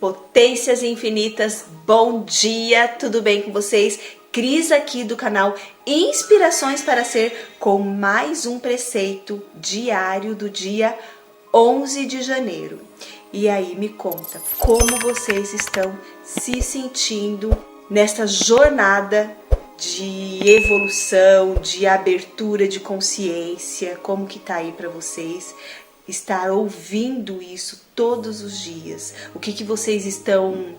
Potências infinitas, bom dia, tudo bem com vocês? Cris aqui do canal Inspirações para Ser, com mais um preceito diário do dia 11 de janeiro. E aí, me conta, como vocês estão se sentindo nesta jornada de evolução, de abertura de consciência? Como que tá aí para vocês estar ouvindo isso todos os dias? O que vocês estão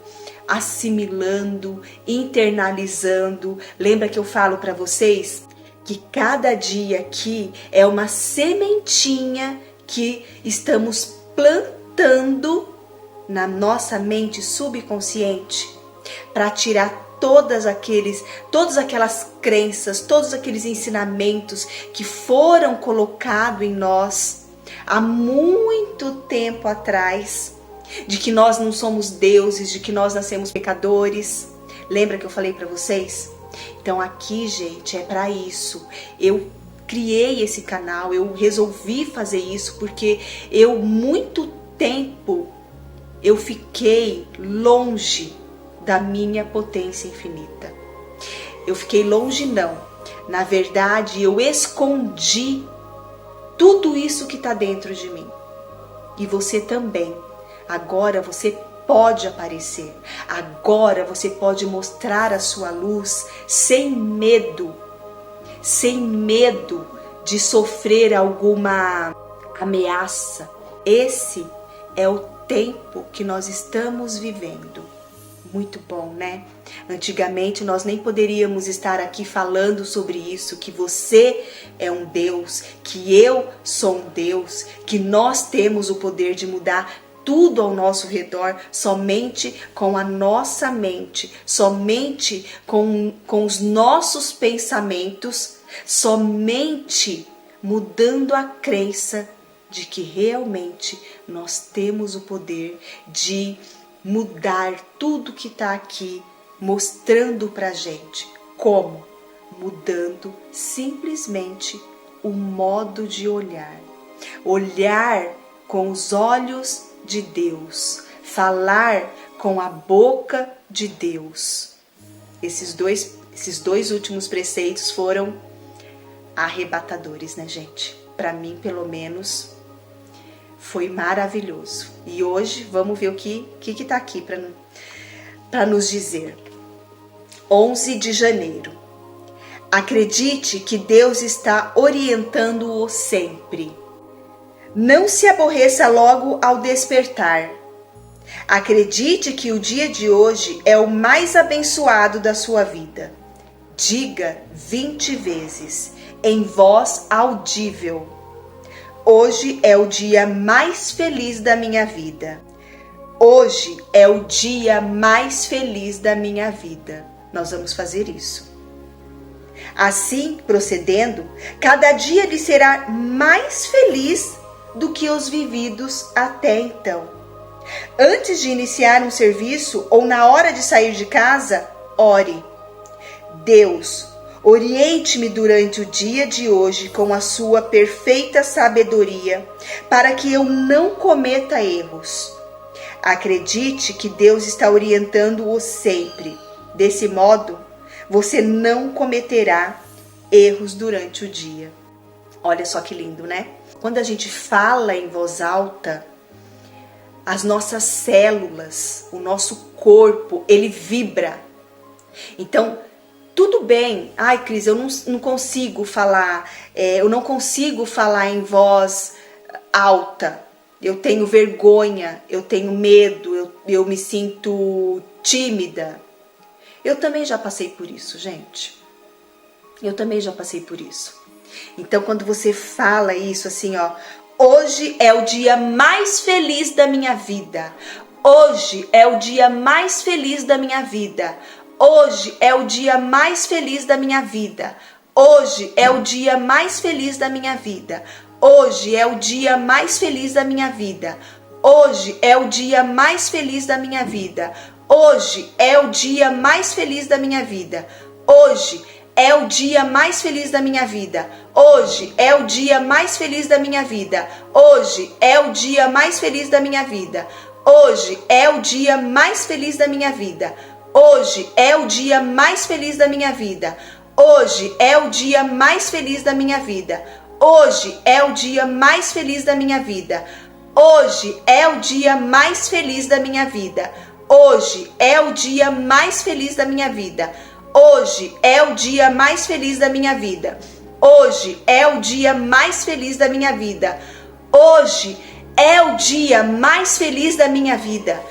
assimilando, internalizando? Lembra que eu falo para vocês que cada dia aqui é uma sementinha que estamos plantando na nossa mente subconsciente para tirar todas aquelas crenças, todos aqueles ensinamentos que foram colocados em nós há muito tempo atrás, de que nós não somos deuses, de que nós nascemos pecadores. Lembra que eu falei para vocês? Então aqui, gente, é para isso. Eu criei esse canal, eu resolvi fazer isso porque muito tempo eu fiquei longe da minha potência infinita. Eu fiquei longe não. Na verdade, eu escondi tudo isso que está dentro de mim. E você também. Agora você pode aparecer. Agora você pode mostrar a sua luz sem medo. Sem medo de sofrer alguma ameaça. Esse é o tempo que nós estamos vivendo. Muito bom, né? Antigamente nós nem poderíamos estar aqui falando sobre isso, que você é um Deus, que eu sou um Deus, que nós temos o poder de mudar tudo ao nosso redor somente com a nossa mente, somente com os nossos pensamentos, somente mudando a crença de que realmente nós temos o poder de mudar tudo que está aqui, mostrando pra gente. Como? Mudando simplesmente o modo de olhar. Olhar com os olhos de Deus. Falar com a boca de Deus. Esses dois últimos preceitos foram arrebatadores, né, gente? Para mim, pelo menos, foi maravilhoso. E hoje vamos ver o que tá aqui para nos dizer. 11 de janeiro. Acredite que Deus está orientando-o sempre. Não se aborreça logo ao despertar. Acredite que o dia de hoje é o mais abençoado da sua vida. Diga 20 vezes, em voz audível: hoje é o dia mais feliz da minha vida. Hoje é o dia mais feliz da minha vida. Nós vamos fazer isso. Assim, procedendo, cada dia lhe será mais feliz do que os vividos até então. Antes de iniciar um serviço ou na hora de sair de casa, ore: Deus, oriente-me durante o dia de hoje com a sua perfeita sabedoria, para que eu não cometa erros. Acredite que Deus está orientando-o sempre. Desse modo, você não cometerá erros durante o dia. Olha só que lindo, né? Quando a gente fala em voz alta, as nossas células, o nosso corpo, ele vibra. Então, tudo bem. Ai, Cris, eu não consigo falar, eu não consigo falar em voz alta. Eu tenho vergonha, eu tenho medo, eu me sinto tímida. Eu também já passei por isso, gente. Eu também já passei por isso. Então, quando você fala isso assim, ó: hoje é o dia mais feliz da minha vida. Hoje é o dia mais feliz da minha vida. Hoje é o dia mais feliz da minha vida. Hoje é o dia mais feliz da minha vida. Hoje é o dia mais feliz da minha vida. Hoje é o dia mais feliz da minha vida. Hoje é o dia mais feliz da minha vida. Hoje é o dia mais feliz da minha vida. Hoje é o dia mais feliz da minha vida. Hoje é o dia mais feliz da minha vida. Hoje é o dia mais feliz da minha vida. Hoje é o dia mais feliz da minha vida. Hoje é o dia mais feliz da minha vida. Hoje é o dia mais feliz da minha vida. Hoje é o dia mais feliz da minha vida. Hoje é o dia mais feliz da minha vida. Hoje é o dia mais feliz da minha vida. Hoje é o dia mais feliz da minha vida. Hoje é o dia mais feliz da minha vida.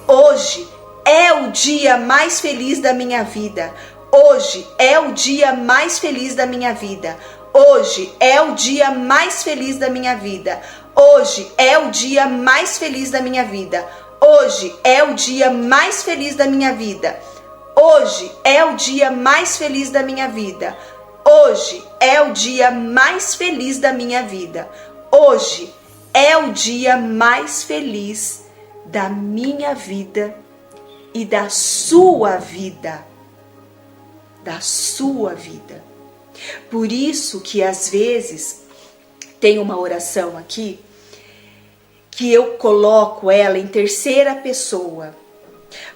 Hoje é o dia mais feliz da minha vida. Hoje é o dia mais feliz da minha vida. Hoje é o dia mais feliz da minha vida. Hoje é o dia mais feliz da minha vida. Hoje é o dia mais feliz da minha vida. Hoje é o dia mais feliz da minha vida. Hoje é o dia mais feliz da minha vida. Hoje é o dia mais feliz da minha vida e da sua vida. Da sua vida. Por isso que às vezes tem uma oração aqui que eu coloco ela em terceira pessoa,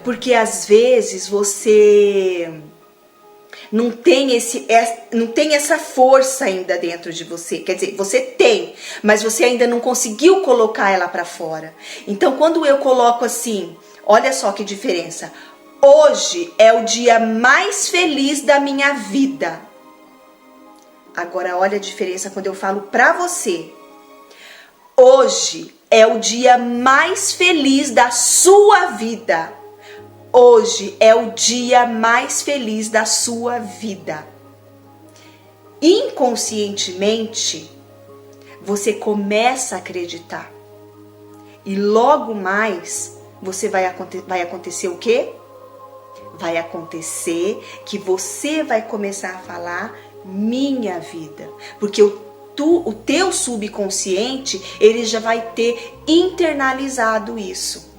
porque às vezes você não tem essa força ainda dentro de você. Quer dizer, você tem, mas você ainda não conseguiu colocar ela para fora. Então, quando eu coloco assim, olha só que diferença. Hoje é o dia mais feliz da minha vida. Agora, olha a diferença quando eu falo para você. Hoje é o dia mais feliz da sua vida. Hoje é o dia mais feliz da sua vida. Inconscientemente, você começa a acreditar. E logo mais, vai acontecer o quê? Vai acontecer que você vai começar a falar minha vida. Porque o teu subconsciente, ele já vai ter internalizado isso.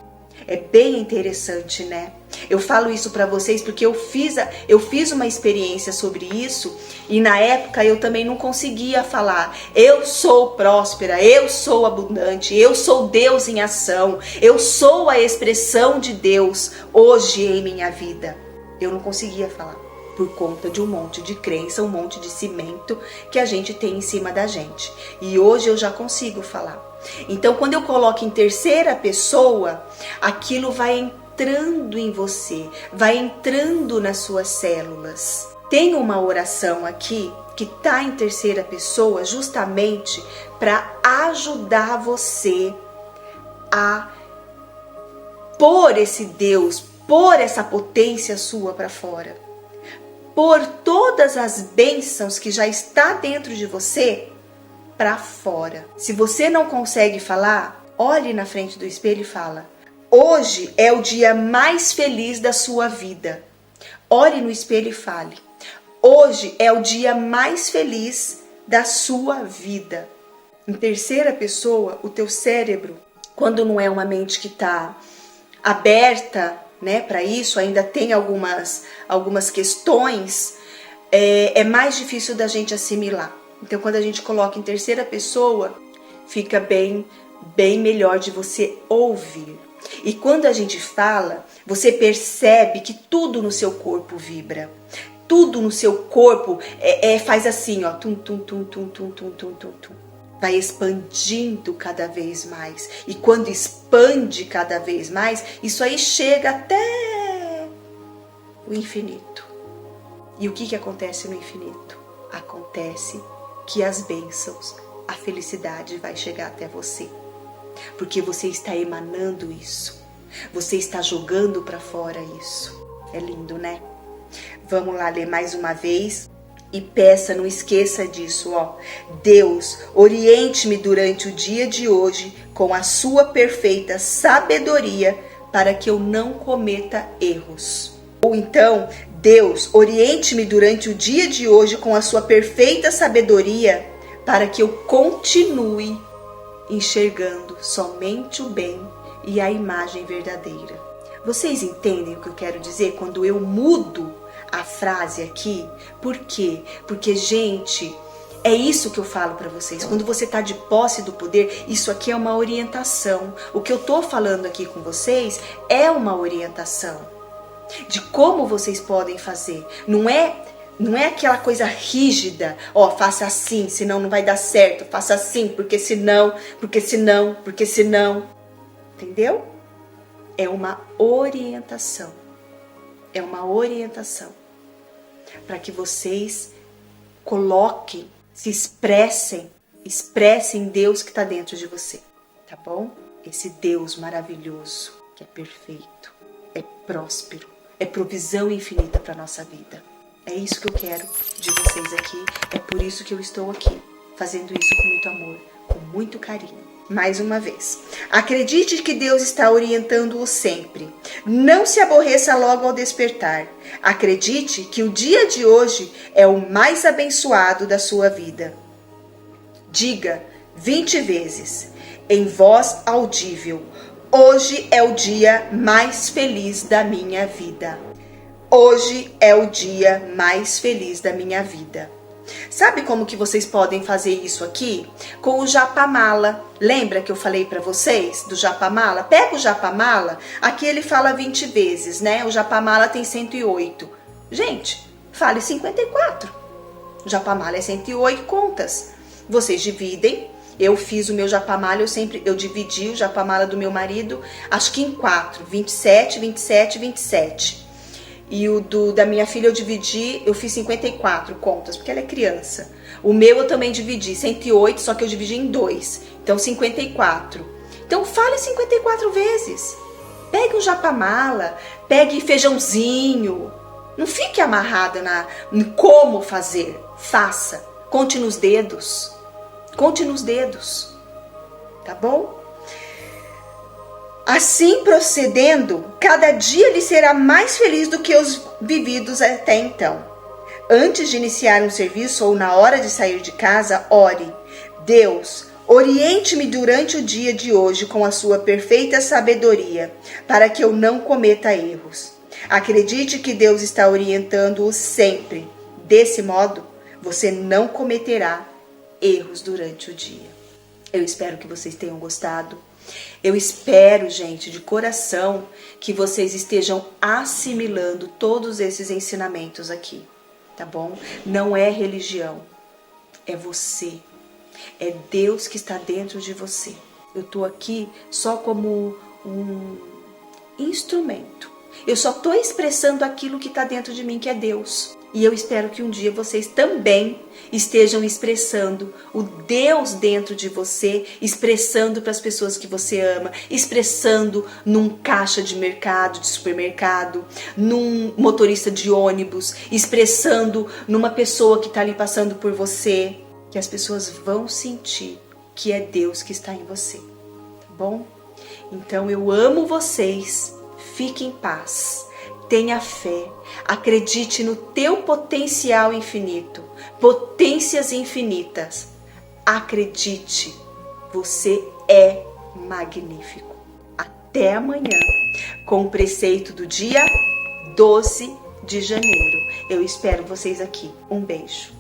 É bem interessante, né? Eu falo isso para vocês porque eu fiz uma experiência sobre isso e na época eu também não conseguia falar. Eu sou próspera, eu sou abundante, eu sou Deus em ação, eu sou a expressão de Deus hoje em minha vida. Eu não conseguia falar por conta de um monte de crença, um monte de cimento que a gente tem em cima da gente. E hoje eu já consigo falar. Então, quando eu coloco em terceira pessoa, aquilo vai entrando em você, vai entrando nas suas células. Tem uma oração aqui que está em terceira pessoa justamente para ajudar você a pôr esse Deus, pôr essa potência sua para fora. Pôr todas as bênçãos que já está dentro de você para fora. Se você não consegue falar, olhe na frente do espelho e fala: hoje é o dia mais feliz da sua vida. Olhe no espelho e fale: hoje é o dia mais feliz da sua vida. Em terceira pessoa, o teu cérebro, quando não é uma mente que está aberta, né, para isso, ainda tem algumas questões, é mais difícil da gente assimilar. Então, quando a gente coloca em terceira pessoa, fica bem melhor de você ouvir. E quando a gente fala, você percebe que tudo no seu corpo vibra. Tudo no seu corpo faz assim, ó, tum, tum, tum, tum, tum, tum, tum, tum, tum. Vai expandindo cada vez mais. E quando expande cada vez mais, isso aí chega até o infinito. E o que acontece no infinito? Acontece que as bênçãos, a felicidade vai chegar até você. Porque você está emanando isso. Você está jogando para fora isso. É lindo, né? Vamos lá ler mais uma vez. E peça, não esqueça disso, ó. Deus, oriente-me durante o dia de hoje com a sua perfeita sabedoria para que eu não cometa erros. Ou então, Deus, oriente-me durante o dia de hoje com a sua perfeita sabedoria para que eu continue enxergando somente o bem e a imagem verdadeira. Vocês entendem o que eu quero dizer quando eu mudo a frase aqui? Por quê? Porque, gente, É isso que eu falo para vocês. Quando você está de posse do poder, isso aqui é uma orientação. O que eu tô falando aqui com vocês é uma orientação de como vocês podem fazer. Não é aquela coisa rígida, faça assim, senão não vai dar certo, faça assim, porque senão, entendeu? É uma orientação. É uma orientação para que vocês coloquem, se expressem Deus que está dentro de você, tá bom? Esse Deus maravilhoso, que é perfeito, é próspero, é provisão infinita para nossa vida. É isso que eu quero de vocês aqui, é por isso que eu estou aqui, fazendo isso com muito amor, com muito carinho. Mais uma vez, acredite que Deus está orientando-o sempre. Não se aborreça logo ao despertar. Acredite que o dia de hoje é o mais abençoado da sua vida. Diga 20 vezes, em voz audível: hoje é o dia mais feliz da minha vida. Hoje é o dia mais feliz da minha vida. Sabe como que vocês podem fazer isso aqui? Com o Japamala. Lembra que eu falei para vocês do Japamala? Pega o Japamala, aqui ele fala 20 vezes, né? O Japamala tem 108. Gente, fale 54. O Japamala é 108 contas. Vocês dividem. Eu fiz o meu Japamala, eu dividi o Japamala do meu marido, acho que em 4, 27, 27, 27. E o da minha filha eu fiz 54 contas, porque ela é criança. O meu eu também dividi, 108, só que eu dividi em 2. Então 54. Então fale 54 vezes. Pegue um Japamala, pegue feijãozinho. Não fique amarrada em como fazer. Faça. Conte nos dedos. Conte nos dedos. Tá bom? Assim procedendo, cada dia lhe será mais feliz do que os vividos até então. Antes de iniciar um serviço ou na hora de sair de casa, ore: Deus, oriente-me durante o dia de hoje com a sua perfeita sabedoria, para que eu não cometa erros. Acredite que Deus está orientando-o sempre. Desse modo, você não cometerá erros durante o dia. Eu espero que vocês tenham gostado. Eu espero, gente, de coração, que vocês estejam assimilando todos esses ensinamentos aqui, tá bom? Não é religião, é você. É Deus que está dentro de você. Eu tô aqui só como um instrumento. Eu só tô expressando aquilo que está dentro de mim, que é Deus. E eu espero que um dia vocês também estejam expressando o Deus dentro de você, expressando para as pessoas que você ama, expressando num caixa de mercado, de supermercado, num motorista de ônibus, expressando numa pessoa que está ali passando por você, que as pessoas vão sentir que é Deus que está em você, tá bom? Então eu amo vocês, fique em paz. Tenha fé, acredite no teu potencial infinito, potências infinitas. Acredite, você é magnífico. Até amanhã, com o preceito do dia 12 de janeiro. Eu espero vocês aqui. Um beijo.